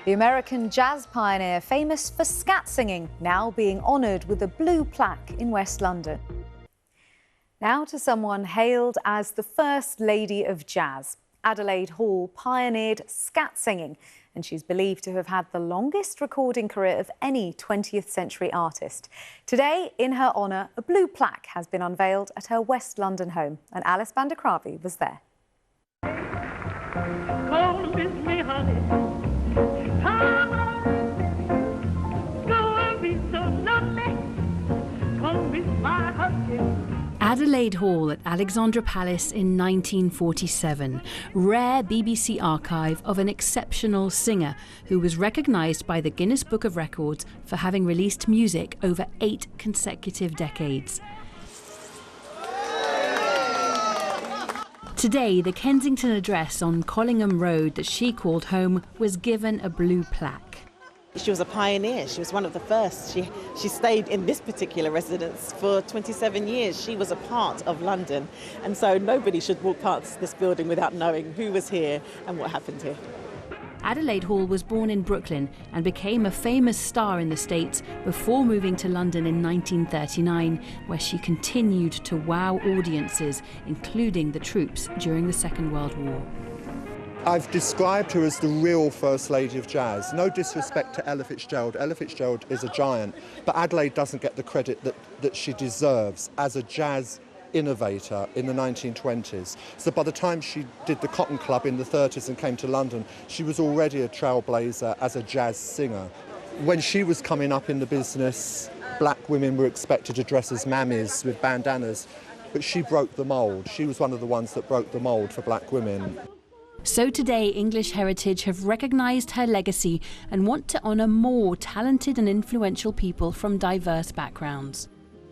The American jazz pioneer, famous for scat singing, now being honoured with a blue plaque in West London. Now to someone hailed as the First Lady of Jazz. Adelaide Hall pioneered scat singing, and she's believed to have had the longest recording career of any 20th century artist. Today, in her honour, a blue plaque has been unveiled at her West London home, and Alice Bandekravi was there. Adelaide Hall at Alexandra Palace in 1947. Rare BBC archive of an exceptional singer who was recognised by the Guinness Book of Records for having released music over 8 consecutive decades. Today, the Kensington address on Collingham Road that she called home was given a blue plaque. She was a pioneer. She was one of the first. She stayed in this particular residence for 27 years. She was a part of London, and so nobody should walk past this building without knowing who was here and what happened here. Adelaide Hall was born in Brooklyn and became a famous star in the States before moving to London in 1939, where she continued to wow audiences, including the troops during the Second World War. I've described her as the real First Lady of Jazz. No disrespect to Ella Fitzgerald. Ella Fitzgerald is a giant, but Adelaide doesn't get the credit that she deserves as a jazz innovator in the 1920s. So by the time she did the Cotton Club in the 30s and came to London, she was already a trailblazer as a jazz singer. When she was coming up in the business, black women were expected to dress as mammies with bandanas, but she broke the mould. She was one of the ones that broke the mould for black women. So today, English Heritage have recognised her legacy and want to honour more talented and influential people from diverse backgrounds.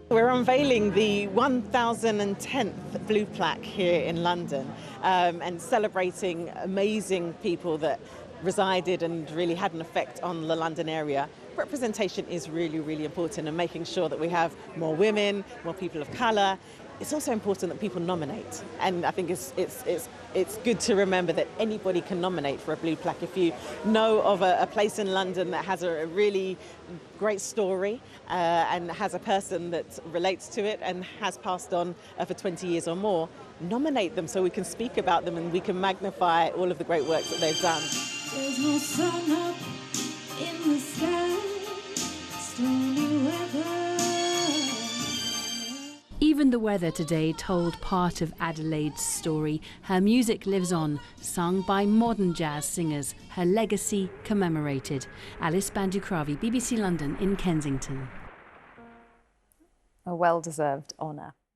We're unveiling the 1010th blue plaque here in London and celebrating amazing people that resided and really had an effect on the London area. Representation is really, really important, and making sure that we have more women, more people of colour. It's also important that people nominate, and I think it's good to remember that anybody can nominate for a blue plaque. If you know of a place in London that has a really great story and has a person that relates to it and has passed on for 20 years or more, nominate them so we can speak about them and we can magnify all of the great work that they've done. There's no sun up in the sky, stormy weather. Even the weather today told part of Adelaide's story. Her music lives on, sung by modern jazz singers, her legacy commemorated. Alice Bandekravi, BBC London in Kensington. A well-deserved honour.